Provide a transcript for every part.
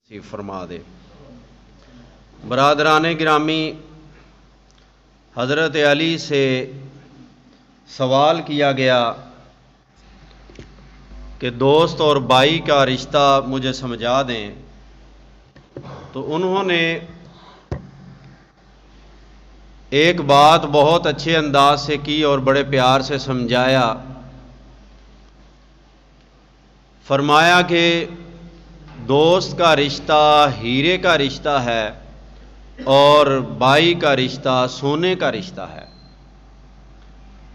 فرما دے۔ برادران گرامی، حضرت علی سے سوال کیا گیا کہ دوست اور بھائی کا رشتہ مجھے سمجھا دیں، تو انہوں نے ایک بات بہت اچھے انداز سے کی اور بڑے پیار سے سمجھایا۔ فرمایا کہ دوست کا رشتہ ہیرے کا رشتہ ہے اور بھائی کا رشتہ سونے کا رشتہ ہے۔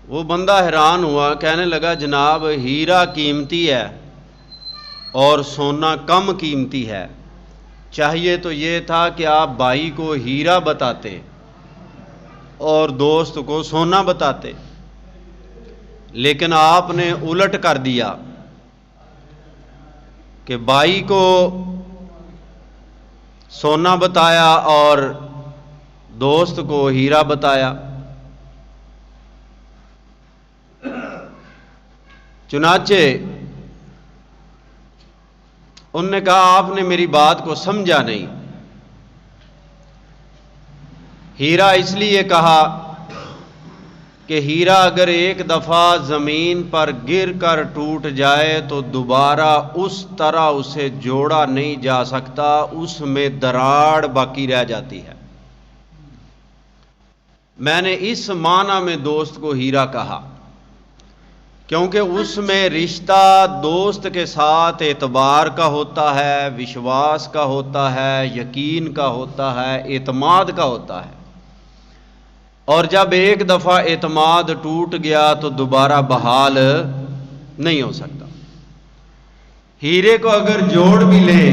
وہ بندہ حیران ہوا، کہنے لگا جناب ہیرا قیمتی ہے اور سونا کم قیمتی ہے، چاہیے تو یہ تھا کہ آپ بھائی کو ہیرا بتاتے اور دوست کو سونا بتاتے، لیکن آپ نے الٹ کر دیا کہ بھائی کو سونا بتایا اور دوست کو ہیرا بتایا۔ چنانچہ انہوں نے کہا آپ نے میری بات کو سمجھا نہیں۔ ہیرا اس لیے کہا کہ ہیرا اگر ایک دفعہ زمین پر گر کر ٹوٹ جائے تو دوبارہ اس طرح اسے جوڑا نہیں جا سکتا، اس میں دراڑ باقی رہ جاتی ہے۔ میں نے اس معنی میں دوست کو ہیرا کہا کیونکہ اس میں رشتہ دوست کے ساتھ اعتبار کا ہوتا ہے، وشواس کا ہوتا ہے، یقین کا ہوتا ہے، اعتماد کا ہوتا ہے، اور جب ایک دفعہ اعتماد ٹوٹ گیا تو دوبارہ بحال نہیں ہو سکتا۔ ہیرے کو اگر جوڑ بھی لیں،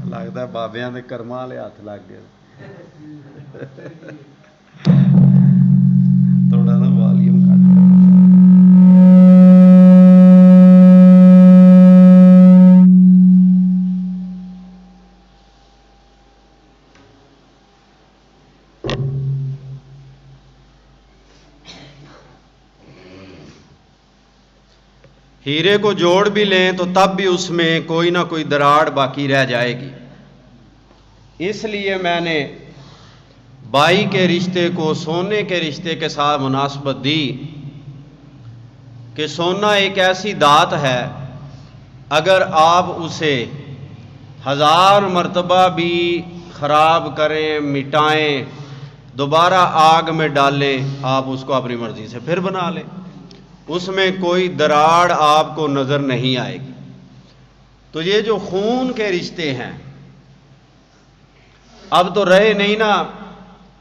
لگتا ہے بابیاں دے کرما والے ہاتھ لگ گئے، تھوڑا نا والیوم کٹ کر۔ ہیرے کو جوڑ بھی لیں تو تب بھی اس میں کوئی نہ کوئی دراڑ باقی رہ جائے گی۔ اس لیے میں نے بھائی کے رشتے کو سونے کے رشتے کے ساتھ مناسبت دی کہ سونا ایک ایسی دات ہے، اگر آپ اسے 1000 مرتبہ بھی خراب کریں، مٹائیں، دوبارہ آگ میں ڈالیں، آپ اس کو اپنی مرضی سے پھر بنا لیں، اس میں کوئی دراڑ آپ کو نظر نہیں آئے گی۔ تو یہ جو خون کے رشتے ہیں اب تو رہے نہیں نا،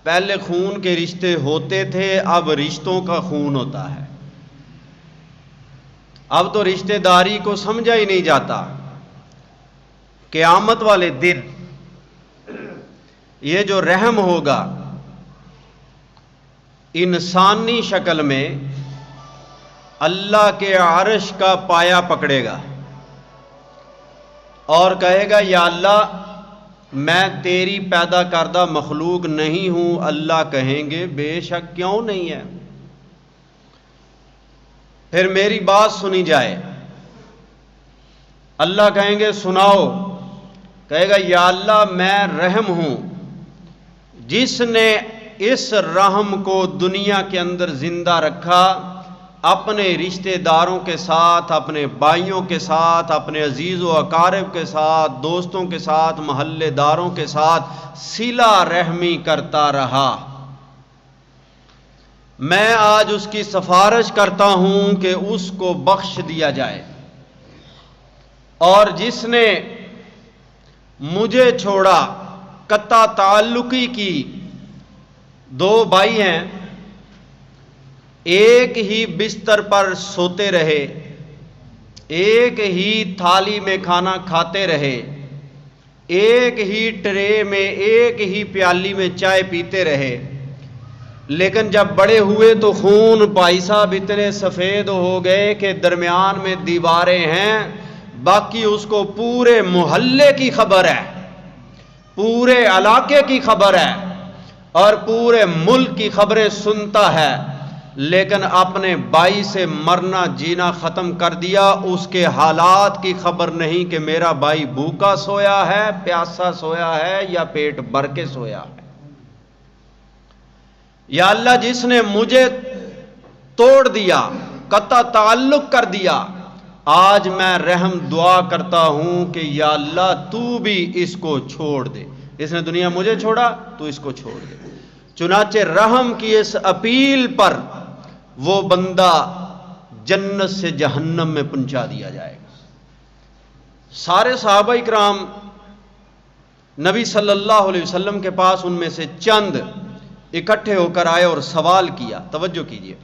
پہلے خون کے رشتے ہوتے تھے، اب رشتوں کا خون ہوتا ہے۔ اب تو رشتہ داری کو سمجھا ہی نہیں جاتا۔ قیامت والے دن یہ جو رحم ہوگا انسانی شکل میں، اللہ کے عرش کا پایا پکڑے گا اور کہے گا یا اللہ میں تیری پیدا کردہ مخلوق نہیں ہوں۔ اللہ کہیں گے بے شک کیوں نہیں ہے، پھر میری بات سنی جائے۔ اللہ کہیں گے سناؤ، کہے گا یا اللہ میں رحم ہوں، جس نے اس رحم کو دنیا کے اندر زندہ رکھا، اپنے رشتہ داروں کے ساتھ، اپنے بھائیوں کے ساتھ، اپنے عزیز و اقارب کے ساتھ، دوستوں کے ساتھ، محلے داروں کے ساتھ صلہ رحمی کرتا رہا۔ میں آج اس کی سفارش کرتا ہوں کہ اس کو بخش دیا جائے، اور جس نے مجھے چھوڑا، قطع تعلقی کی 2 بھائی ہیں، ایک ہی بستر پر سوتے رہے، ایک ہی تھالی میں کھانا کھاتے رہے، ایک ہی ٹرے میں، ایک ہی پیالی میں چائے پیتے رہے، لیکن جب بڑے ہوئے تو خون بھائی صاحب اتنے سفید ہو گئے کہ درمیان میں دیواریں ہیں، باقی اس کو پورے محلے کی خبر ہے، پورے علاقے کی خبر ہے اور پورے ملک کی خبریں سنتا ہے۔ لیکن اپنے بھائی سے مرنا جینا ختم کر دیا، اس کے حالات کی خبر نہیں کہ میرا بھائی بھوکا سویا ہے، پیاسا سویا ہے یا پیٹ بھر کے سویا ہے۔ یا اللہ جس نے مجھے توڑ دیا، قطع تعلق کر دیا، آج میں رحم دعا کرتا ہوں کہ یا اللہ تو بھی اس کو چھوڑ دے، اس نے دنیا مجھے چھوڑا تو اس کو چھوڑ دے۔ چنانچہ رحم کی اس اپیل پر وہ بندہ جنت سے جہنم میں پہنچا دیا جائے گا۔ سارے صحابہ اکرام نبی صلی اللہ علیہ وسلم کے پاس ان میں سے چند اکٹھے ہو کر آئے اور سوال کیا، توجہ کیجئے،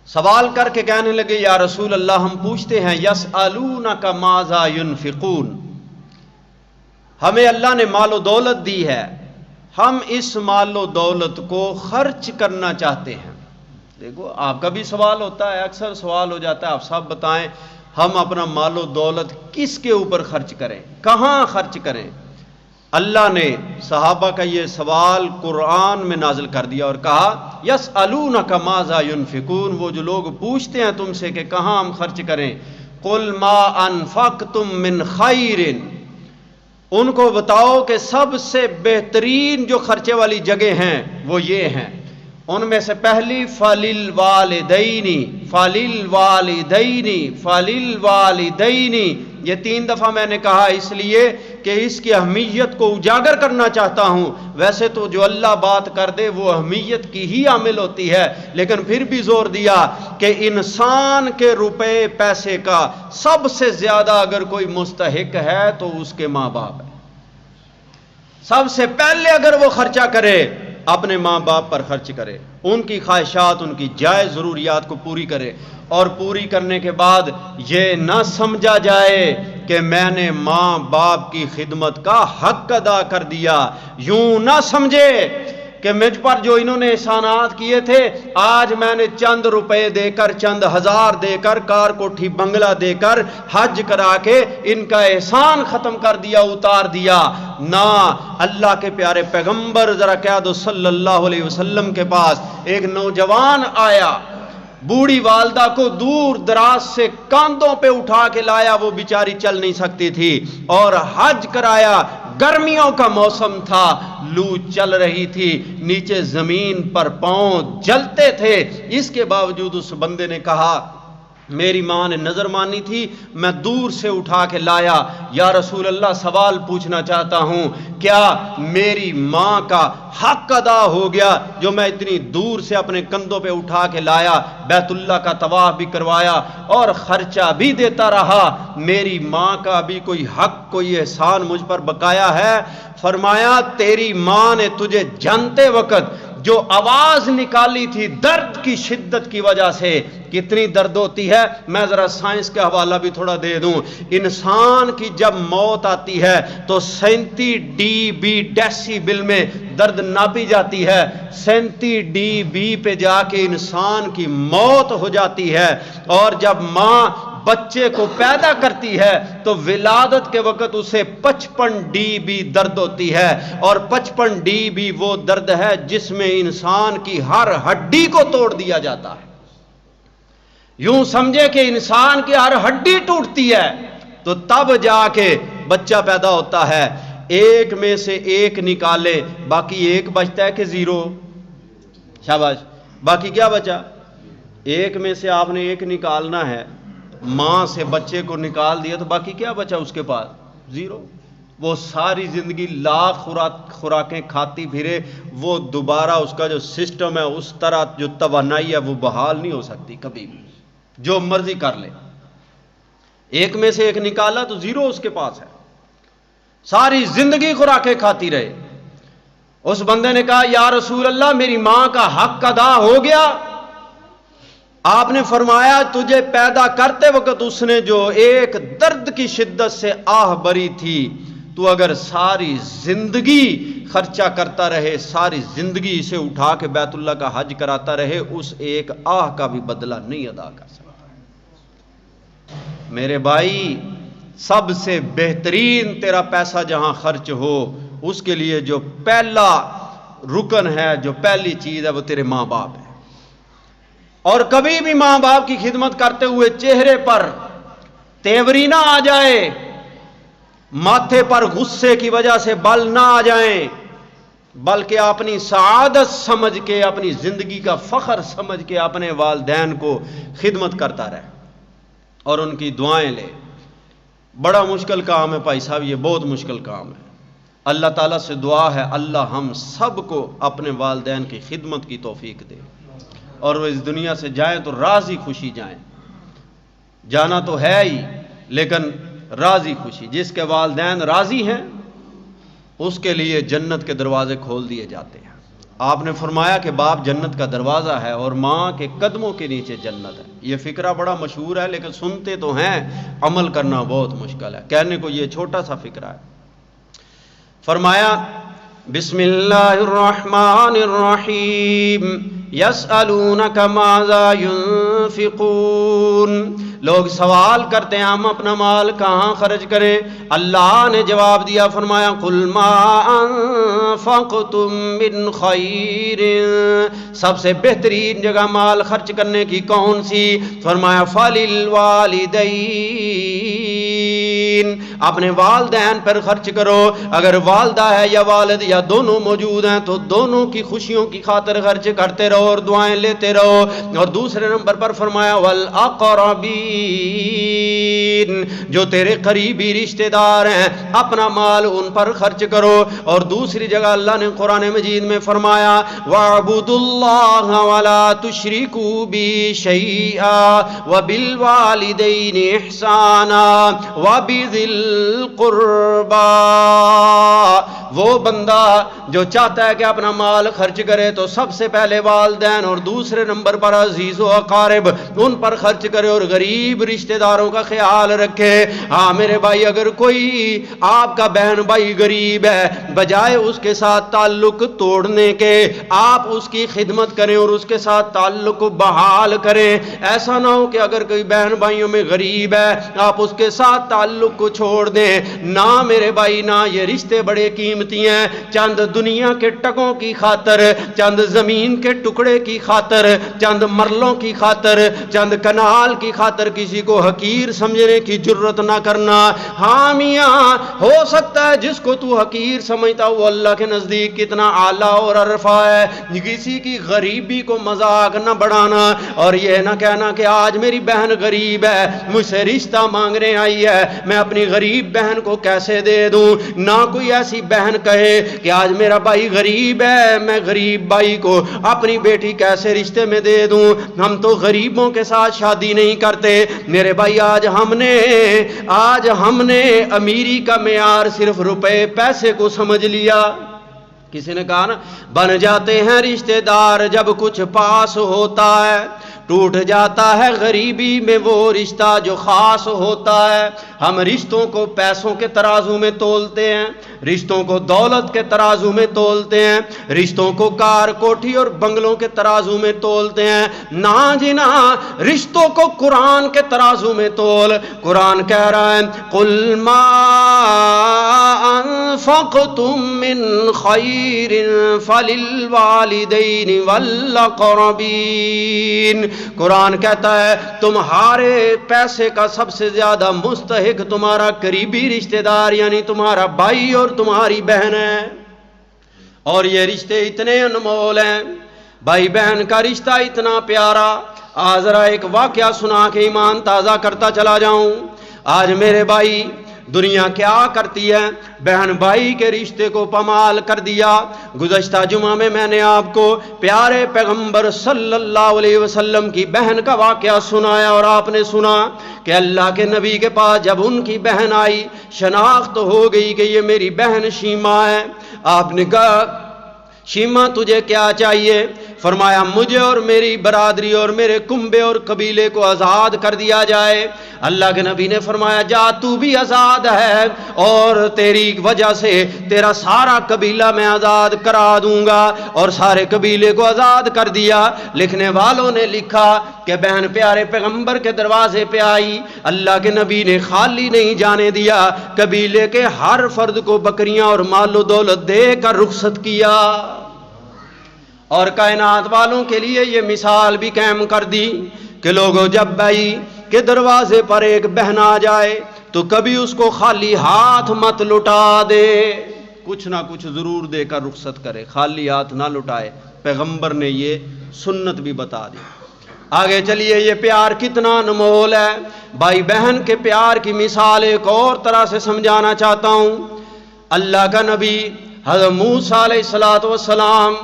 سوال کر کے کہنے لگے یا رسول اللہ ہم پوچھتے ہیں یسألونک ماذا ينفقون، ہمیں اللہ نے مال و دولت دی ہے، ہم اس مال و دولت کو خرچ کرنا چاہتے ہیں۔ دیکھو آپ کا بھی سوال ہوتا ہے، اکثر سوال ہو جاتا ہے، آپ سب بتائیں ہم اپنا مال و دولت کس کے اوپر خرچ کریں، کہاں خرچ کریں؟ اللہ نے صحابہ کا یہ سوال قرآن میں نازل کر دیا اور کہا یسألونک ماذا ينفقون، وہ جو لوگ پوچھتے ہیں تم سے کہ کہاں ہم خرچ کریں، قل ما انفقتم من خیر، ان کو بتاؤ کہ سب سے بہترین جو خرچے والی جگہ ہیں وہ یہ ہیں، ان میں سے پہلی فَلِلْوَالِدَيْنِ فَلِلْوَالِدَيْنِ فَلِلْوَالِدَيْنِ، یہ 3 دفعہ میں نے کہا اس لیے کہ اس کی اہمیت کو اجاگر کرنا چاہتا ہوں۔ ویسے تو جو اللہ بات کر دے وہ اہمیت کی ہی عامل ہوتی ہے، لیکن پھر بھی زور دیا کہ انسان کے روپے پیسے کا سب سے زیادہ اگر کوئی مستحق ہے تو اس کے ماں باپ ہے۔ سب سے پہلے اگر وہ خرچہ کرے اپنے ماں باپ پر خرچ کرے، ان کی خواہشات، ان کی جائز ضروریات کو پوری کرے، اور پوری کرنے کے بعد یہ نہ سمجھا جائے کہ میں نے ماں باپ کی خدمت کا حق ادا کر دیا، یوں نہ سمجھے کہ مجھ پر جو انہوں نے احسانات کیے تھے آج میں نے چند روپے دے کر، چند ہزار دے کر، کار کوٹھی بنگلہ دے کر، حج کرا کے ان کا احسان ختم کر دیا، اتار دیا۔ نہ، اللہ کے پیارے پیغمبر ذرا کہہ دو صلی اللہ علیہ وسلم کے پاس ایک نوجوان آیا، بوڑھی والدہ کو دور دراز سے کاندھوں پہ اٹھا کے لایا، وہ بیچاری چل نہیں سکتی تھی، اور حج کرایا، گرمیوں کا موسم تھا، لو چل رہی تھی، نیچے زمین پر پاؤں جلتے تھے، اس کے باوجود اس بندے نے کہا میری ماں نے نظر مانی تھی، میں دور سے اٹھا کے لایا، یا رسول اللہ سوال پوچھنا چاہتا ہوں کیا میری ماں کا حق ادا ہو گیا جو میں اتنی دور سے اپنے کندھوں پہ اٹھا کے لایا، بیت اللہ کا طواف بھی کروایا اور خرچہ بھی دیتا رہا، میری ماں کا بھی کوئی حق، کوئی احسان مجھ پر بقایا ہے؟ فرمایا تیری ماں نے تجھے جانتے وقت جو آواز نکالی تھی درد کی شدت کی وجہ سے، کتنی درد ہوتی ہے، میں ذرا سائنس کا حوالہ بھی تھوڑا دے دوں، انسان کی جب موت آتی ہے تو 37 dB ڈیسی بل میں درد ناپی جاتی ہے، 37 dB پہ جا کے انسان کی موت ہو جاتی ہے، اور جب ماں بچے کو پیدا کرتی ہے تو ولادت کے وقت اسے 55 dB درد ہوتی ہے، اور 55 dB وہ درد ہے جس میں انسان کی ہر ہڈی کو توڑ دیا جاتا ہے۔ یوں سمجھے کہ انسان کی ہر ہڈی ٹوٹتی ہے تو تب جا کے بچہ پیدا ہوتا ہے، ایک میں سے ایک نکالے باقی ایک بچتا ہے کہ زیرو؟ شاباش، باقی کیا بچا؟ ایک میں سے آپ نے ایک نکالنا ہے، ماں سے بچے کو نکال دیا تو باقی کیا بچا اس کے پاس؟ زیرو۔ وہ ساری زندگی لاکھ خوراکیں کھاتی پھرے، وہ دوبارہ اس کا جو سسٹم ہے، اس طرح جو توانائی ہے وہ بحال نہیں ہو سکتی کبھی بھی، جو مرضی کر لے۔ ایک میں سے ایک نکالا تو زیرو اس کے پاس ہے، ساری زندگی خوراکیں کھاتی رہے۔ اس بندے نے کہا یا رسول اللہ میری ماں کا حق ادا ہو گیا؟ آپ نے فرمایا تجھے پیدا کرتے وقت اس نے جو ایک درد کی شدت سے آہ بری تھی، تو اگر ساری زندگی خرچہ کرتا رہے، ساری زندگی اسے اٹھا کے بیت اللہ کا حج کراتا رہے، اس ایک آہ کا بھی بدلہ نہیں ادا کر سکتا۔ میرے بھائی، سب سے بہترین تیرا پیسہ جہاں خرچ ہو، اس کے لیے جو پہلا رکن ہے، جو پہلی چیز ہے، وہ تیرے ماں باپ ہے۔ اور کبھی بھی ماں باپ کی خدمت کرتے ہوئے چہرے پر تیوری نہ آ جائے، ماتھے پر غصے کی وجہ سے بل نہ آ جائیں، بلکہ اپنی سعادت سمجھ کے، اپنی زندگی کا فخر سمجھ کے اپنے والدین کو خدمت کرتا رہے اور ان کی دعائیں لے۔ بڑا مشکل کام ہے بھائی صاحب، یہ بہت مشکل کام ہے۔ اللہ تعالیٰ سے دعا ہے اللہ ہم سب کو اپنے والدین کی خدمت کی توفیق دے، اور وہ اس دنیا سے جائیں تو راضی خوشی جائیں۔ جانا تو ہے ہی لیکن راضی خوشی، جس کے والدین راضی ہیں اس کے لیے جنت کے دروازے کھول دیے جاتے ہیں۔ آپ نے فرمایا کہ باپ جنت کا دروازہ ہے اور ماں کے قدموں کے نیچے جنت ہے۔ یہ فقرہ بڑا مشہور ہے لیکن سنتے تو ہیں، عمل کرنا بہت مشکل ہے۔ کہنے کو یہ چھوٹا سا فقرہ ہے۔ فرمایا بسم اللہ الرحمن الرحیم یسألونک ماذا ینفقون، لوگ سوال کرتے ہیں ہم اپنا مال کہاں خرچ کریں۔ اللہ نے جواب دیا، فرمایا قل ما انفقتم من خیر، سب سے بہترین جگہ مال خرچ کرنے کی کون سی؟ فرمایا فللوالدین، اپنے والدین پر خرچ کرو۔ اگر والدہ ہے یا والد یا دونوں موجود ہیں تو دونوں کی خوشیوں کی خاطر خرچ کرتے رہو اور دعائیں لیتے رہو۔ اور دوسرے نمبر پر فرمایا والاقربین، جو تیرے قریبی رشتہ دار ہیں اپنا مال ان پر خرچ کرو۔ اور دوسری جگہ اللہ نے قرآن مجید میں فرمایا وَاعْبُدُوا اللَّهَ وَلَا تُشْرِكُوا بِهِ شَيْئًا وَبِالْوَالِدَيْنِ إِحْسَانًا وَبِذِي الْقُرْبَى، وہ بندہ جو چاہتا ہے کہ اپنا مال خرچ کرے تو سب سے پہلے والدین اور دوسرے نمبر پر عزیز و اقارب ان پر خرچ کرے اور غریب رشتہ داروں کا خیال رکھے۔ ہاں میرے بھائی، اگر کوئی آپ کا بہن بھائی غریب ہے، بجائے اس کے ساتھ تعلق توڑنے کے آپ اس کی خدمت کریں اور اس کے ساتھ تعلق کو بحال کریں۔ ایسا نہ ہو کہ اگر کوئی بہن بھائیوں میں غریب ہے آپ اس کے ساتھ تعلق کو چھوڑ دیں۔ نہ میرے بھائی نہ، یہ رشتے بڑے قیمتی ہیں۔ چند دنیا کے ٹکوں کی خاطر، چند زمین کے ٹکڑے کی خاطر، چند مرلوں کی خاطر، چند کنال کی خاطر کسی کو حقیر سمجھنے کی جرت نہ کرنا۔ ہاں میاں، ہو سکتا ہے جس کو تو حقیر سمجھتا وہ اللہ کے نزدیک کتنا اعلیٰ اور عرفہ ہے۔ کسی کی غریبی کو مذاق نہ بڑھانا اور یہ نہ کہنا کہ آج میری بہن غریب ہے، مجھ سے رشتہ مانگنے آئی ہے، میں اپنی غریب بہن کو کیسے دے دوں۔ نہ کوئی ایسی بہن کہے کہ آج میرا بھائی غریب ہے، میں غریب بھائی کو اپنی بیٹی کیسے رشتے میں دے دوں۔ ہم تو غریبوں کے ساتھ شادی نہیں کرتے میرے بھائی۔ آج ہم نے امیری کا معیار صرف روپے پیسے کو سمجھ لیا۔ کسی نے کہا نا بن جاتے ہیں رشتہ دار جب کچھ پاس ہوتا ہے، ٹوٹ جاتا ہے غریبی میں وہ رشتہ جو خاص ہوتا ہے۔ ہم رشتوں کو پیسوں کے ترازو میں تولتے ہیں، رشتوں کو دولت کے ترازو میں تولتے ہیں، رشتوں کو کار کوٹھی اور بنگلوں کے ترازو میں تولتے ہیں۔ نہ جنا، رشتوں کو قرآن کے ترازو میں تول۔ قرآن کہہ رہا ہے قل ما انفقتم من خیر فللوالدین والاقربین، قرآن کہتا ہے تمہارے پیسے کا سب سے زیادہ مستحق تمہارا قریبی رشتہ دار یعنی تمہارا بھائی اور تمہاری بہن ہے۔ اور یہ رشتے اتنے انمول ہیں، بھائی بہن کا رشتہ اتنا پیارا۔ آج ذرا ایک واقعہ سنا کے ایمان تازہ کرتا چلا جاؤں۔ آج میرے بھائی دنیا کیا کرتی ہے، بہن بھائی کے رشتے کو پامال کر دیا۔ گزشتہ جمعہ میں نے آپ کو پیارے پیغمبر صلی اللہ علیہ وسلم کی بہن کا واقعہ سنایا اور آپ نے سنا کہ اللہ کے نبی کے پاس جب ان کی بہن آئی، شناخت ہو گئی کہ یہ میری بہن شیما ہے۔ آپ نے کہا شیما تجھے کیا چاہیے؟ فرمایا مجھے اور میری برادری اور میرے کنبے اور قبیلے کو آزاد کر دیا جائے۔ اللہ کے نبی نے فرمایا جا تو بھی آزاد ہے اور تیری وجہ سے تیرا سارا قبیلہ میں آزاد کرا دوں گا، اور سارے قبیلے کو آزاد کر دیا۔ لکھنے والوں نے لکھا کہ بہن پیارے پیغمبر کے دروازے پہ آئی، اللہ کے نبی نے خالی نہیں جانے دیا، قبیلے کے ہر فرد کو بکریاں اور مال و دولت دے کر رخصت کیا۔ اور کائنات والوں کے لیے یہ مثال بھی قائم کر دی کہ لوگوں جب بھائی کے دروازے پر ایک بہن آ جائے تو کبھی اس کو خالی ہاتھ مت لٹا دے، کچھ نہ کچھ ضرور دے کر رخصت کرے، خالی ہاتھ نہ لٹائے۔ پیغمبر نے یہ سنت بھی بتا دی۔ آگے چلیے، یہ پیار کتنا انمول ہے۔ بھائی بہن کے پیار کی مثال ایک اور طرح سے سمجھانا چاہتا ہوں۔ اللہ کا نبی حضرت موسیٰ علیہ السلام،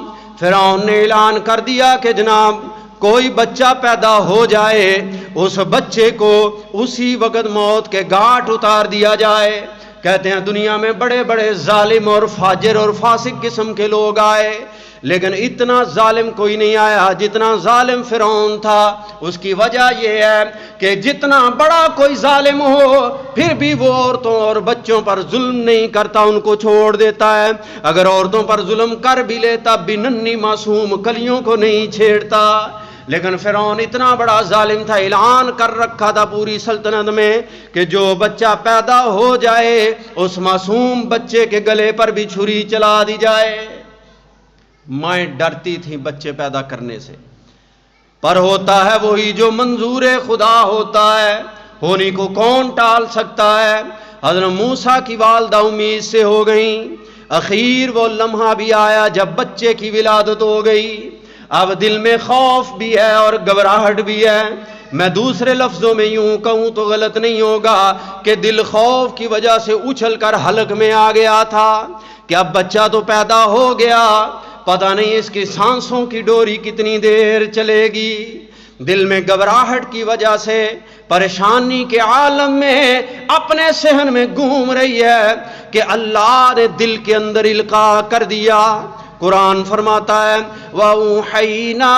فرعون نے اعلان کر دیا کہ جناب کوئی بچہ پیدا ہو جائے، اس بچے کو اسی وقت موت کے گھاٹ اتار دیا جائے۔ کہتے ہیں دنیا میں بڑے بڑے ظالم اور فاجر اور فاسق قسم کے لوگ آئے، لیکن اتنا ظالم کوئی نہیں آیا جتنا ظالم فرعون تھا۔ اس کی وجہ یہ ہے کہ جتنا بڑا کوئی ظالم ہو پھر بھی وہ عورتوں اور بچوں پر ظلم نہیں کرتا، ان کو چھوڑ دیتا ہے۔ اگر عورتوں پر ظلم کر بھی لیتا بھی ننھی معصوم کلیوں کو نہیں چھیڑتا۔ لیکن فرعون اتنا بڑا ظالم تھا، اعلان کر رکھا تھا پوری سلطنت میں کہ جو بچہ پیدا ہو جائے اس معصوم بچے کے گلے پر بھی چھری چلا دی جائے۔ مائیں ڈرتی تھیں بچے پیدا کرنے سے، پر ہوتا ہے وہی جو منظور خدا ہوتا ہے، ہونے کو کون ٹال سکتا ہے۔ حضرت موسیٰ کی والدہ امید سے ہو گئیں، اخیر وہ لمحہ بھی آیا جب بچے کی ولادت ہو گئی۔ اب دل میں خوف بھی ہے اور گھبراہٹ بھی ہے۔ میں دوسرے لفظوں میں یوں کہوں تو غلط نہیں ہوگا کہ دل خوف کی وجہ سے اچھل کر حلق میں آ گیا تھا کہ اب بچہ تو پیدا ہو گیا، پتہ نہیں اس کی سانسوں کی ڈوری کتنی دیر چلے گی۔ دل میں گھبراہٹ کی وجہ سے پریشانی کے عالم میں اپنے صحن میں گھوم رہی ہے کہ اللہ نے دل کے اندر القاء کر دیا۔ قرآن فرماتا ہے وَأُوحَيْنَا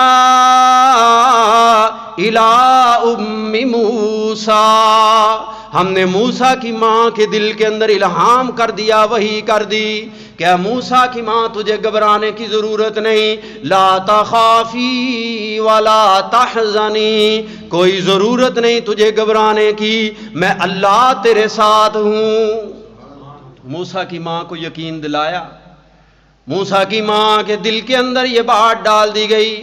إِلَىٰ أُمِّ مُوسَىٰ، ہم نے موسیٰ کی ماں کے دل کے اندر الہام کر دیا، وحی کر دی کہ موسیٰ کی ماں تجھے گھبرانے کی ضرورت نہیں، لا تخافی ولا تحزنی، کوئی ضرورت نہیں تجھے گھبرانے کی، میں اللہ تیرے ساتھ ہوں۔ موسیٰ کی ماں کو یقین دلایا، موسیٰ کی ماں کے دل کے اندر یہ بات ڈال دی گئی،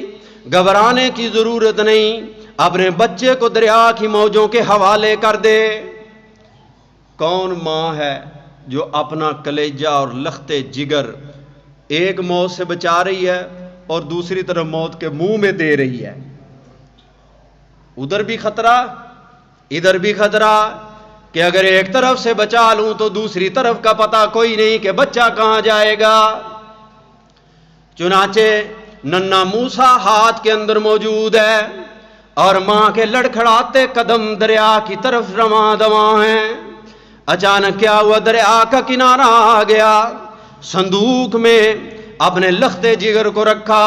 گھبرانے کی ضرورت نہیں، اپنے بچے کو دریا کی موجوں کے حوالے کر دے۔ کون ماں ہے جو اپنا کلیجہ اور لختے جگر ایک موت سے بچا رہی ہے اور دوسری طرف موت کے منہ میں دے رہی ہے؟ ادھر بھی خطرہ ادھر بھی خطرہ کہ اگر ایک طرف سے بچا لوں تو دوسری طرف کا پتہ کوئی نہیں کہ بچہ کہاں جائے گا۔ چنانچہ ننھا موسیٰ ہاتھ کے اندر موجود ہے اور ماں کے لڑکھڑاتے قدم دریا کی طرف رواں دواں ہیں۔ اچانک کیا ہوا، دریا کا کنارہ آ گیا، صندوق میں اپنے لختے جگر کو رکھا،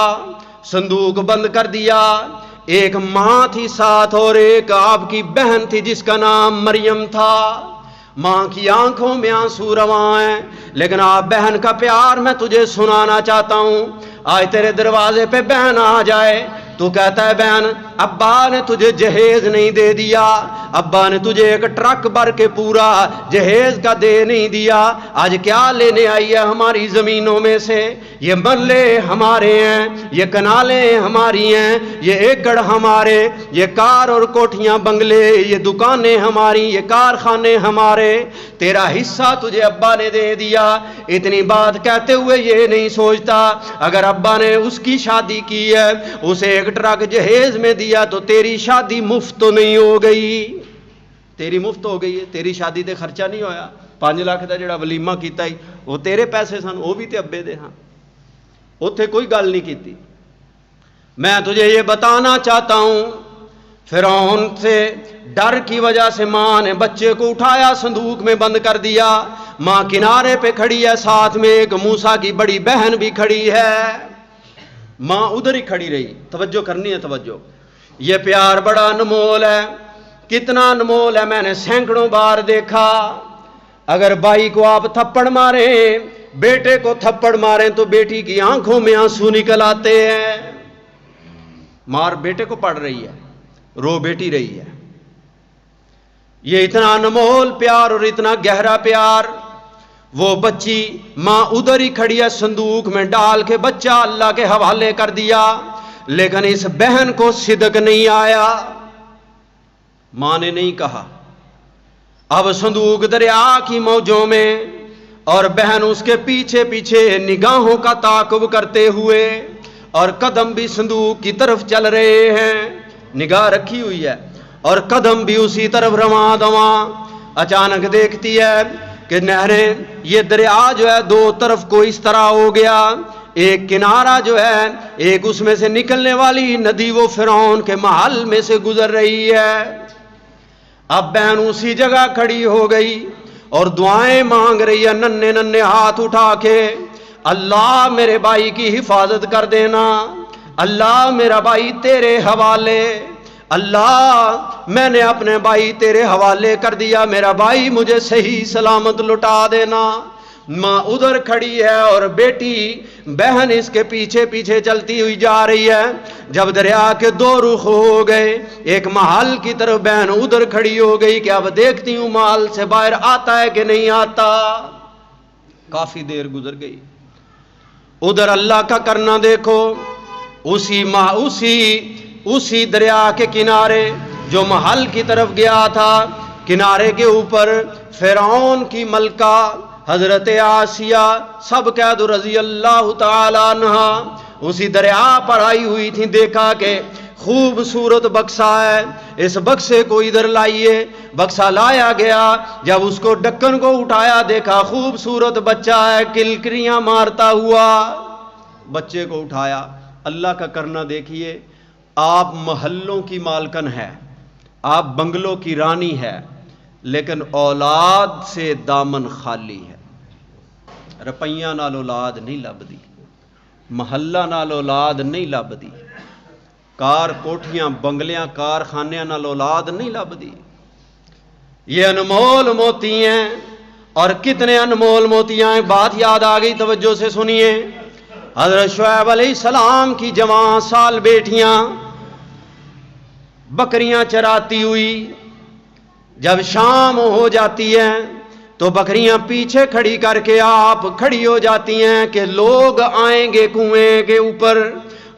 صندوق بند کر دیا۔ ایک ماں تھی ساتھ اور ایک آپ کی بہن تھی جس کا نام مریم تھا۔ ماں کی آنکھوں میں آنسو رواں ہیں، لیکن آپ بہن کا پیار میں تجھے سنانا چاہتا ہوں۔ آج تیرے دروازے پہ بہن آ جائے تو کہتا ہے بہن ابا نے تجھے جہیز نہیں دے دیا، ابا نے تجھے ایک ٹرک بھر کے پورا جہیز کا دے نہیں دیا، آج کیا لینے آئی ہے ہماری زمینوں میں سے؟ یہ مرلے ہمارے ہیں، یہ کنالیں ہماری ہیں، یہ ایکڑ ہمارے، یہ کار اور کوٹھیاں بنگلے، یہ دکانیں ہماری، یہ کارخانے ہمارے، تیرا حصہ تجھے ابا نے دے دیا۔ اتنی بات کہتے ہوئے یہ نہیں سوچتا اگر ابا نے اس کی شادی کی ہے، اسے ایک ٹرک جہیز میں دیا تو تیری شادی مفت تو نہیں ہو گئی؟ تیری مفت ہو گئی ہے، تیری شادی تے خرچہ نہیں ہویا۔ 5 لاکھ دا جڑا ولیمہ کیتا ہی وہ تیرے پیسے سن، وہ بھی تے ابے دے ہاں، اوتھے کوئی گل نہیں کیتی۔ میں تجھے یہ بتانا چاہتا ہوں، فرعون سے ڈر کی وجہ سے ماں نے بچے کو اٹھایا، صندوق میں بند کر دیا۔ ماں کنارے پہ کھڑی ہے، ساتھ میں ایک موسیٰ کی بڑی بہن بھی کھڑی ہے۔ ماں ادھر ہی کھڑی رہی، توجہ کرنی ہے توجہ۔ یہ پیار بڑا انمول ہے، کتنا انمول ہے میں نے سینکڑوں بار دیکھا۔ اگر بھائی کو آپ تھپڑ ماریں، بیٹے کو تھپڑ ماریں تو بیٹی کی آنکھوں میں آنسو نکل آتے ہیں۔ مار بیٹے کو پڑ رہی ہے، رو بیٹی رہی ہے۔ یہ اتنا انمول پیار اور اتنا گہرا پیار وہ بچی ماں ادھر ہی کھڑی ہے، صندوق میں ڈال کے بچہ اللہ کے حوالے کر دیا، لیکن اس بہن کو صدق نہیں آیا، ماں نے نہیں کہا۔ اب صندوق دریا کی موجوں میں، اور بہن اس کے پیچھے پیچھے نگاہوں کا تعاقب کرتے ہوئے، اور قدم بھی صندوق کی طرف چل رہے ہیں، نگاہ رکھی ہوئی ہے اور قدم بھی اسی طرف رواں دواں۔ اچانک دیکھتی ہے کہ نہریں، یہ دریا جو ہے دو طرف کو اس طرح ہو گیا، ایک کنارہ جو ہے، ایک اس میں سے نکلنے والی ندی وہ فرعون کے محل میں سے گزر رہی ہے۔ اب بہن اسی جگہ کھڑی ہو گئی اور دعائیں مانگ رہی ہے، ننھے ننھے ہاتھ اٹھا کے، اللہ میرے بھائی کی حفاظت کر دینا، اللہ میرا بھائی تیرے حوالے، اللہ میں نے اپنے بھائی تیرے حوالے کر دیا، میرا بھائی مجھے صحیح سلامت لٹا دینا۔ ماں ادھر کھڑی ہے اور بیٹی بہن اس کے پیچھے پیچھے چلتی ہوئی جا رہی ہے۔ جب دریا کے دو رخ ہو گئے، ایک محل کی طرف بہن ادھر کھڑی ہو گئی کہ اب دیکھتی ہوں محل سے باہر آتا ہے کہ نہیں آتا۔ کافی دیر گزر گئی، ادھر اللہ کا کرنا دیکھو، اسی دریا کے کنارے جو محل کی طرف گیا تھا، کنارے کے اوپر فرعون کی ملکہ حضرت آسیہ سب قید رضی اللہ تعالی عنہ اسی دریا پر آئی ہوئی تھی۔ دیکھا کہ خوبصورت بکسا ہے، اس بکسے کو ادھر لائیے، بکسا لایا گیا۔ جب اس کو ڈھکن کو اٹھایا، دیکھا خوبصورت بچہ ہے، کلکریاں مارتا ہوا، بچے کو اٹھایا۔ اللہ کا کرنا دیکھیے، آپ محلوں کی مالکن ہے، آپ بنگلوں کی رانی ہے، لیکن اولاد سے دامن خالی ہے۔ رپیاں نال اولاد نہیں لبدی، محلہ نال اولاد نہیں لبدی، کار کوٹھیاں بنگلیاں کارخانیاں نال اولاد نہیں لبدی۔ یہ انمول موتی ہیں، اور کتنے انمول موتیاں ہیں۔ بات یاد آ گئی، توجہ سے سنیے۔ حضرت شعیب علیہ السلام کی جوان سال بیٹیاں بکریاں چراتی ہوئی جب شام ہو جاتی ہیں تو بکریاں پیچھے کھڑی کر کے آپ کھڑی ہو جاتی ہیں کہ لوگ آئیں گے کنویں کے اوپر،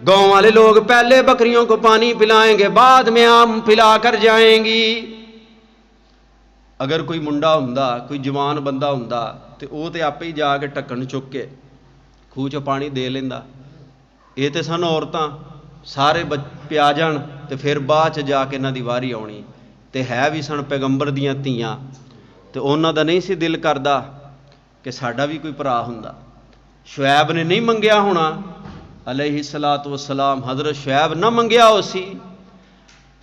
گاؤں والے لوگ پہلے بکریوں کو پانی پلائیں گے، بعد میں آم پلا کر جائیں گی۔ اگر کوئی منڈا ہوندا، کوئی جوان بندہ ہوندا تے وہ تے آپ ہی جا کے ٹکن چک کے خوہ چ پانی دے لینا۔ یہ تے سن عورتاں سارے پیا جان تے پھر بعد چ جا کے انہاں دی واری آنی، تے ہے بھی سن پیغمبر دیاں تیاں، تے انہاں دا نہیں سی دل کردا کہ ساڈا بھی کوئی بھرا ہوندا۔ شعیب نے نہیں منگیا ہونا علیہ الصلوۃ والسلام، حضرت شعیب نہ منگیا ہو سی،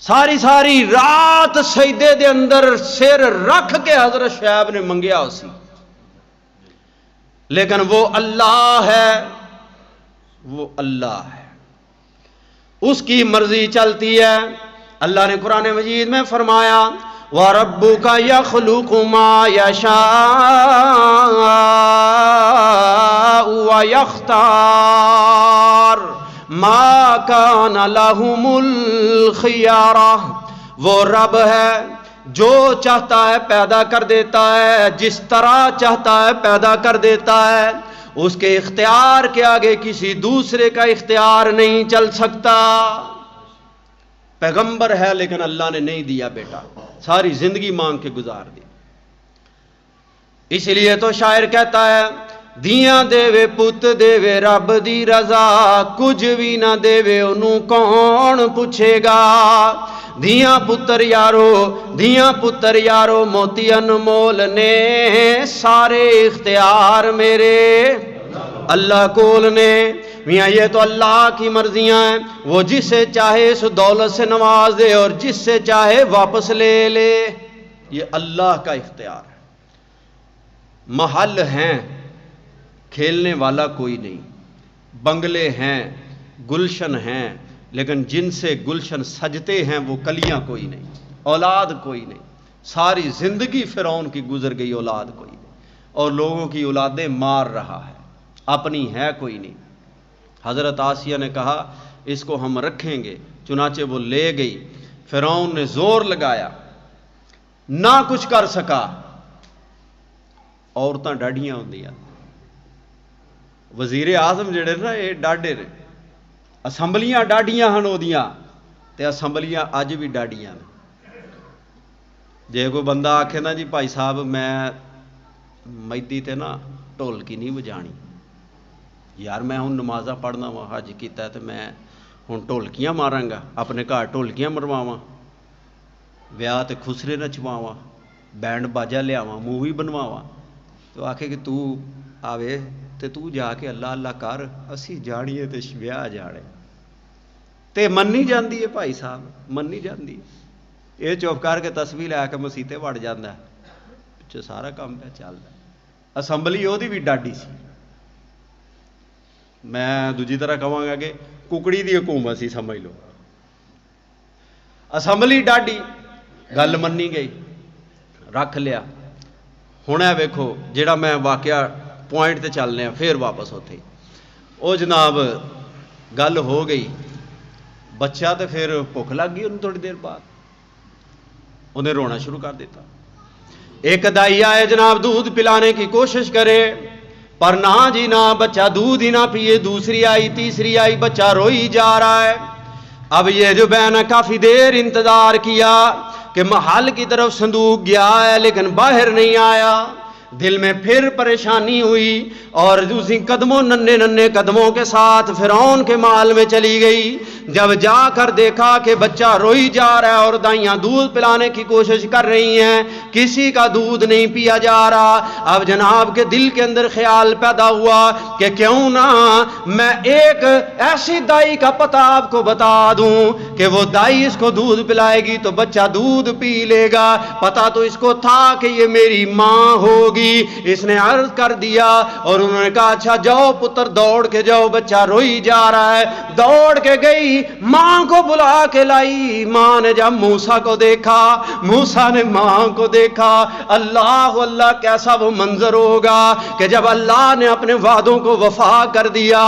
ساری رات سجدے دے اندر سر رکھ کے حضرت شعیب نے منگیا ہو سی، لیکن وہ اللہ ہے، وہ اللہ ہے، اس کی مرضی چلتی ہے۔ اللہ نے قرآن مجید میں فرمایا وَرَبُّكَ يَخْلُقُ مَا يَشَاءُ وَيَخْتَارُ مَا كَانَ لَهُمُ الْخِيَارَةُ، وہ رب ہے جو چاہتا ہے پیدا کر دیتا ہے، جس طرح چاہتا ہے پیدا کر دیتا ہے، اس کے اختیار کے آگے کسی دوسرے کا اختیار نہیں چل سکتا۔ پیغمبر ہے لیکن اللہ نے نہیں دیا بیٹا، ساری زندگی مانگ کے گزار دی۔ اس لیے تو شاعر کہتا ہے دیاں دے وے پت دے وے رب دی رضا، کچھ بھی نہ دے وے انہوں کون پوچھے گا۔ دیاں پتر یارو موتی انمول نے، سارے اختیار میرے اللہ کول نے۔ میاں یہ تو اللہ کی مرضیاں ہیں، وہ جس سے چاہے اس دولت سے نواز دے اور جس سے چاہے واپس لے لے، یہ اللہ کا اختیار ہے۔ محل ہیں، کھیلنے والا کوئی نہیں، بنگلے ہیں، گلشن ہیں، لیکن جن سے گلشن سجتے ہیں وہ کلیاں کوئی نہیں، اولاد کوئی نہیں۔ ساری زندگی فرعون کی گزر گئی، اولاد کوئی نہیں، اور لوگوں کی اولادیں مار رہا ہے، اپنی ہے کوئی نہیں۔ حضرت آسیہ نے کہا اس کو ہم رکھیں گے، چنانچہ وہ لے گئی۔ فرعون نے زور لگایا، نہ کچھ کر سکا، عورتاں ڈاڈیاں ہوندیاں. وزیر اعظم جڑے نا یہ ڈاڈے نے. اسمبلیاں ڈاڈیاں ہن اودیاں تے اسمبلیاں اج بھی ڈاڈیاں نے. جے کوئی بندہ آکھے نا جی بھائی صاحب میں میدی تے نا ڈھولکی نہیں وجانی، یار میں ہوں نمازاں پڑھنا وا، حج کیتا ہے تے میں ہوں ڈھولکیاں ماراں گا، اپنے گھر ڈھولکیاں مرواواں، ویاہ تے خسرے نچواواں، بینڈ باجا لیاواں، مووی بنواواں. تو آکھے کہ تو آوے تے تو جا کے اللہ اللہ کر، اسی جانیے تے ویاہ جانے. تے منی جاندی ہے بھائی صاحب، منی جاندی ہے. یہ چپ کر کے تسبیح لے کے مسیتے وڑ جاندہ ہے، پچھے سارا کام پہ چلدا ہے. اسمبلی وہ بھی ڈاڈی سی. میں دوجی طرح کہاں گا کہ ککڑی دی حکومت سی سمجھ لو. اسمبلی ڈاڈی، گل منی گئی، رکھ لیا. ہوں اے ویکھو جڑا میں واقعہ پوائنٹ تے چلنے ہیں پھر واپس ہوتے. وہ جناب گل ہو گئی، بچہ تو پھر بھوک لگ گئی انہوں تھوڑی دیر بعد، انہیں رونا شروع کر دیتا. ایک دائی آئے جناب دودھ پلانے کی کوشش کرے پر نہ جی نہ، بچہ دودھ ہی نہ پیے. دوسری آئی، تیسری آئی، بچہ روئی جا رہا ہے. اب یہ جو بہن نے کافی دیر انتظار کیا کہ محل کی طرف صندوق گیا ہے لیکن باہر نہیں آیا. دل میں پھر پریشانی ہوئی اور اسی قدموں ننھے ننھے قدموں کے ساتھ فرعون کے محل میں چلی گئی. جب جا کر دیکھا کہ بچہ روئی جا رہا ہے اور دائیاں دودھ پلانے کی کوشش کر رہی ہیں، کسی کا دودھ نہیں پیا جا رہا. اب جناب کے دل کے اندر خیال پیدا ہوا کہ کیوں نہ میں ایک ایسی دائی کا پتہ آپ کو بتا دوں کہ وہ دائی اس کو دودھ پلائے گی تو بچہ دودھ پی لے گا. پتہ تو اس کو تھا کہ یہ میری ماں ہوگی. اس نے عرض کر دیا اور انہوں نے کہا اچھا جاؤ پتر دوڑ کے جاؤ، بچہ روئی جا رہا ہے. دوڑ کے گئی، ماں کو بلا کے لائی. ماں نے جب موسیٰ کو دیکھا، موسیٰ نے ماں کو دیکھا، اللہ اللہ کیسا وہ منظر ہوگا کہ جب اللہ نے اپنے وعدوں کو وفا کر دیا.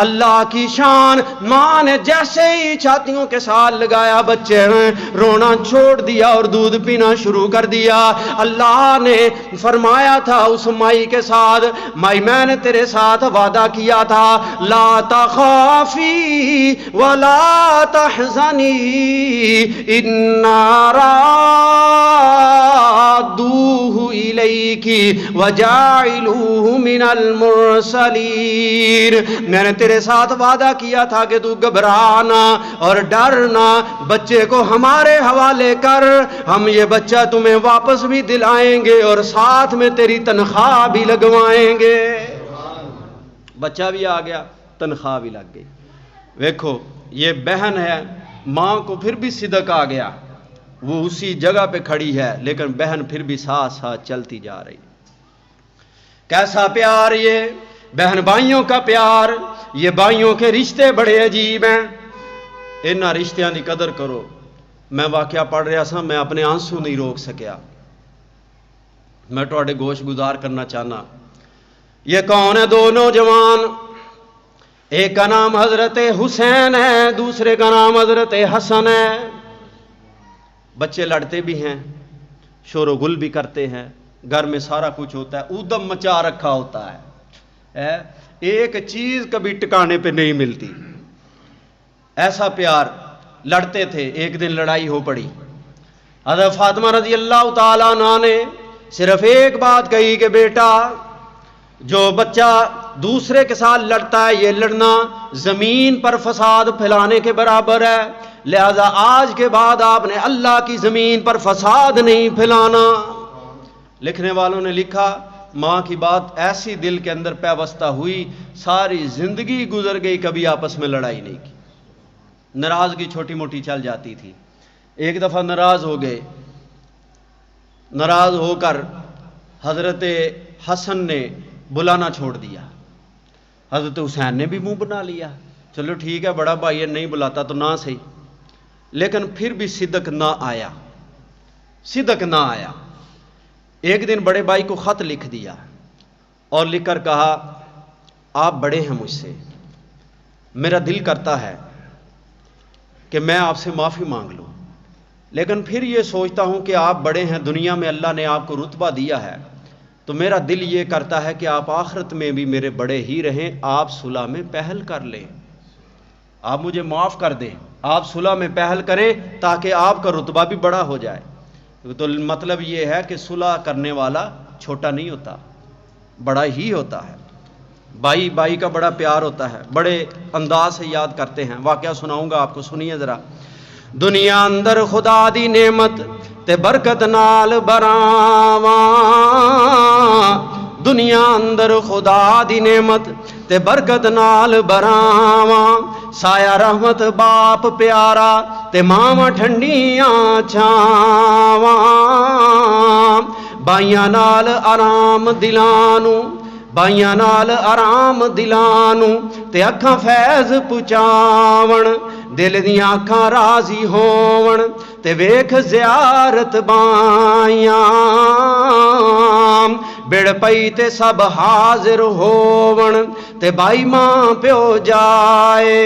اللہ کی شان. ماں نے جیسے ہی چھاتیوں کے ساتھ لگایا، بچے نے رونا چھوڑ دیا اور دودھ پینا شروع کر دیا. اللہ نے فرمایا تھا اس مائی کے ساتھ، مائی میں نے تیرے ساتھ وعدہ کیا تھا، لا تخافی ولا تحزنی انا رادوہ الیکی وجاعلوہ من المرسلین. میں نے تیرے ساتھ وعدہ کیا تھا کہ تو گھبرانا اور ڈرنا، بچے کو ہمارے حوالے کر، ہم یہ بچہ تمہیں واپس بھی دلائیں گے اور ساتھ میں تیری تنخواہ بھی لگوائیں گے. بچہ بھی آ گیا، تنخواہ بھی لگ گئی. ویکھو یہ بہن ہے، ماں کو پھر بھی صدق آ گیا، وہ اسی جگہ پہ کھڑی ہے لیکن بہن پھر بھی ساتھ ساتھ چلتی جا رہی. کیسا پیار یہ بہن بھائیوں کا پیار. یہ بھائیوں کے رشتے بڑے عجیب ہیں، انہاں رشتیاں دی قدر کرو. میں واقعہ پڑھ رہا سا، میں اپنے آنسو نہیں روک سکیا، میں تواڈے گوش گزار کرنا چاہنا. یہ کون ہے؟ دو نوجوان، ایک کا نام حضرت حسین ہے، دوسرے کا نام حضرت حسن ہے. بچے لڑتے بھی ہیں، شور و گل بھی کرتے ہیں، گھر میں سارا کچھ ہوتا ہے، ادم مچا رکھا ہوتا ہے، ایک چیز کبھی ٹکانے پہ نہیں ملتی. ایسا پیار. لڑتے تھے، ایک دن لڑائی ہو پڑی. حضرت فاطمہ رضی اللہ تعالیٰ عنہ نے صرف ایک بات کہی کہ بیٹا جو بچہ دوسرے کے ساتھ لڑتا ہے یہ لڑنا زمین پر فساد پھیلانے کے برابر ہے، لہذا آج کے بعد آپ نے اللہ کی زمین پر فساد نہیں پھیلانا. لکھنے والوں نے لکھا ماں کی بات ایسی دل کے اندر پیوستہ ہوئی، ساری زندگی گزر گئی کبھی آپس میں لڑائی نہیں کی. ناراضگی چھوٹی موٹی چل جاتی تھی. ایک دفعہ ناراض ہو گئے، ناراض ہو کر حضرت حسن نے بلانا چھوڑ دیا. حضرت حسین نے بھی منہ بنا لیا، چلو ٹھیک ہے بڑا بھائی ہے، نہیں بلاتا تو نہ صحیح. لیکن پھر بھی صدق نہ آیا، صدق نہ آیا. ایک دن بڑے بھائی کو خط لکھ دیا اور لکھ کر کہا آپ بڑے ہیں مجھ سے، میرا دل کرتا ہے کہ میں آپ سے معافی مانگ لوں، لیکن پھر یہ سوچتا ہوں کہ آپ بڑے ہیں، دنیا میں اللہ نے آپ کو رتبہ دیا ہے، تو میرا دل یہ کرتا ہے کہ آپ آخرت میں بھی میرے بڑے ہی رہیں، آپ صلح میں پہل کر لیں، آپ مجھے معاف کر دیں، آپ صلح میں پہل کریں تاکہ آپ کا رتبہ بھی بڑا ہو جائے۔ تو مطلب یہ ہے کہ صلح کرنے والا چھوٹا نہیں ہوتا، بڑا ہی ہوتا ہے۔ بھائی بھائی کا بڑا پیار ہوتا ہے، بڑے انداز سے یاد کرتے ہیں۔ واقعہ سناؤں گا آپ کو، سنیے ذرا۔ دنیا اندر خدا دی نعمت تے برکت نال براواں، دنیا اندر خدا دی نعمت تے برکت نال براواں، سایہ رحمت باپ پیارا تے ماواں ٹھنڈیاں چھاواں، بائیاں نال آرام دلانوں، بائیاں نال آرام دلانوں تے اکھاں فیض پچاون، دل دیاں اکھاں راضی ہون تے ویکھ زیارت بائیاں، بڑ پئی تے سب حاضر ہون تے بائی ماں پیو جائے،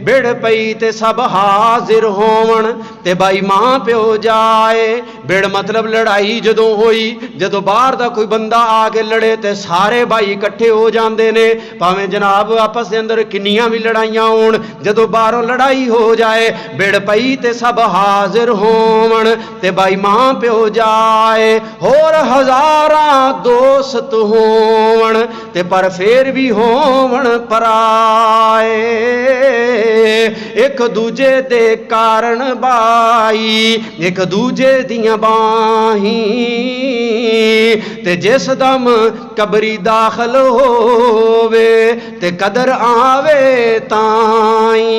بڑ پئی تے سب حاضر ہون تے بائی ماں پیو جائے۔ بڑ مطلب لڑائی جدوں ہوئی، جدوں باہر دا کوئی بندہ آ کے لڑے تے سارے بھائی اکٹھے ہو جاندے نے، پاویں جناب آپس دے اندر کنیاں بھی لڑائیاں ہون، جدوں باہروں لڑائی ہو جائے بڑ پئی تے سب حاضر ہون تے بائی ماں پیو جائے۔ ہور ہزاراں دوست ہون تے پر پھر بھی ہون پرائے، ایک دوجے دے کارن بائی ایک دوجے دیاں باہیں، تے جس دم قبری داخل ہووے تے قدر آوے تائیں،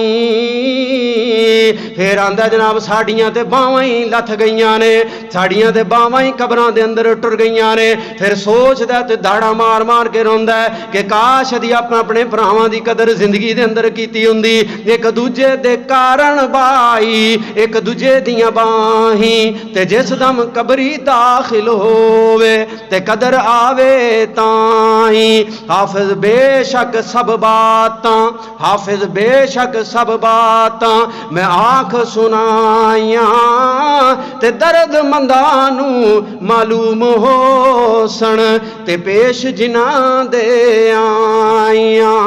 پھر آندا جناب ساڑیاں تے باواں ہی لتھ گئیاں نے، ساڑیاں تے باواں ہی قبراں دے اندر ٹر گئیاں نے، پھر سوچدا تے داڑا مار مار کے روندا ہے کہ کاش دی اپنے بھراواں دی قدر زندگی دے اندر کیتی ہوندی، ایک دوجے دے کارن بائی ایک دوجے دیاں باہیں، تے جس دم قبری داخل ہووے تے قدر آوے تائیں، حافظ بے شک سب باتاں، حافظ بے شک سب باتاں میں آنکھ سنائیاں، تے درد مندانوں معلوم ہو سن تے پیش جناں دے آئیاں،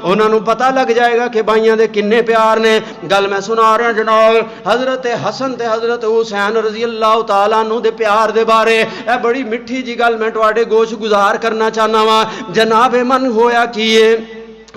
انہاں نوں پتہ لگ جائے گا کہ بھائیاں دے کنے پیار نے۔ گل میں سنا رہا جناب حضرت حسن تے حضرت حسین رضی اللہ تعالیٰ عنہ دے پیار دے بارے، اے بڑی مٹھی جی گل میں تواڈے گوش گزار کرنا چاہنا وا۔ جناب من ہویا کیے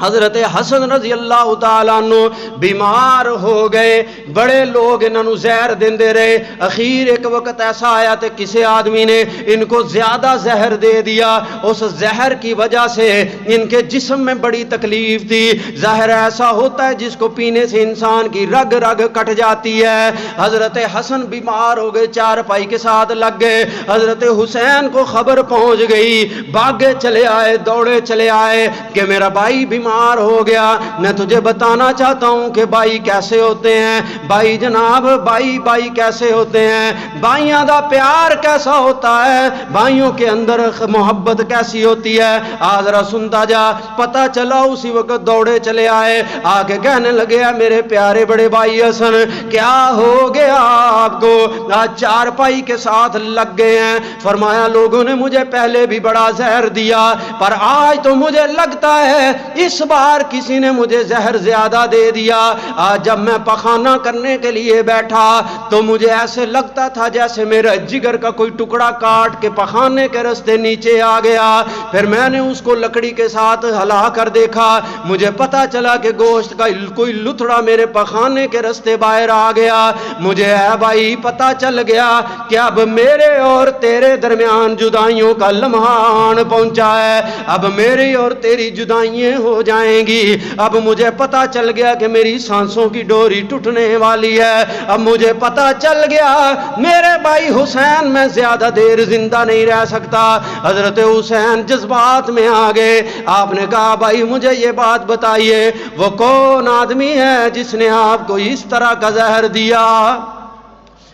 حضرت حسن رضی اللہ تعالیٰ عنہ بیمار ہو گئے، بڑے لوگ انہوں نے زہر دیندے رہے، اخیر ایک وقت ایسا آیا کہ کسی آدمی نے ان کو زیادہ زہر دے دیا، اس زہر کی وجہ سے ان کے جسم میں بڑی تکلیف تھی۔ زہر ایسا ہوتا ہے جس کو پینے سے انسان کی رگ رگ کٹ جاتی ہے۔ حضرت حسن بیمار ہو گئے، چارپائی کے ساتھ لگ گئے، حضرت حسین کو خبر پہنچ گئی، بھاگے چلے آئے، دوڑے چلے آئے کہ میرا بھائی بیمار ہو گیا۔ میں تجھے بتانا چاہتا ہوں کہ بھائی کیسے ہوتے ہیں، بھائی جناب بھائی کیسے ہوتے ہیں، بھائیاں دا پیار کیسا ہوتا ہے، بھائیوں کے اندر محبت کیسی ہوتی ہے۔ آذرا سنتا جا، پتہ چلا اسی وقت دوڑے چلے آئے، آگے کہنے لگے میرے پیارے بڑے بھائی حسن کیا ہو گیا آپ کو، آج چارپائی کے ساتھ لگ گئے ہیں۔ فرمایا لوگوں نے مجھے پہلے بھی بڑا زہر دیا، پر آج تو مجھے لگتا ہے اس بار کسی نے مجھے زہر زیادہ دے دیا۔ آج جب میں پخانہ کرنے کے لیے بیٹھا تو مجھے ایسے لگتا تھا جیسے میرا جگر کا کوئی ٹکڑا کاٹ کے پخانے کے رستے نیچے آ گیا۔ پھر میں نے اس کو لکڑی کے ساتھ ہلا کر دیکھا، مجھے پتا چلا کہ گوشت کا کوئی لتھڑا میرے پخانے کے رستے باہر آ گیا۔ مجھے اے بھائی پتا چل گیا کہ اب میرے اور تیرے درمیان جدائیوں کا لمحہ آن پہنچا ہے، اب میری اور تیری جدائیاں ہو جائیں گی۔ اب مجھے پتا چل گیا کہ میری سانسوں کی ڈوری ٹوٹنے والی ہے، اب مجھے پتا چل گیا میرے بھائی حسین میں زیادہ دیر زندہ نہیں رہ سکتا۔ حضرت حسین جذبات میں آ گئے، آپ نے کہا بھائی مجھے یہ بات بتائیے وہ کون آدمی ہے جس نے آپ کو اس طرح کا زہر دیا؟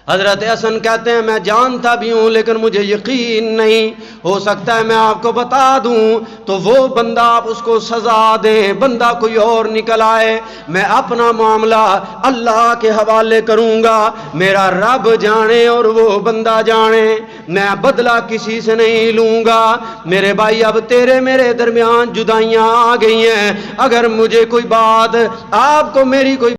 حضرت حسن کہتے ہیں میں جانتا بھی ہوں لیکن مجھے یقین نہیں، ہو سکتا ہے میں آپ کو بتا دوں تو وہ بندہ آپ اس کو سزا دیں، بندہ کوئی اور نکل آئے، میں اپنا معاملہ اللہ کے حوالے کروں گا، میرا رب جانے اور وہ بندہ جانے، میں بدلہ کسی سے نہیں لوں گا۔ میرے بھائی اب تیرے میرے درمیان جدائیاں آ گئی ہیں، اگر مجھے کوئی بات، آپ کو میری کوئی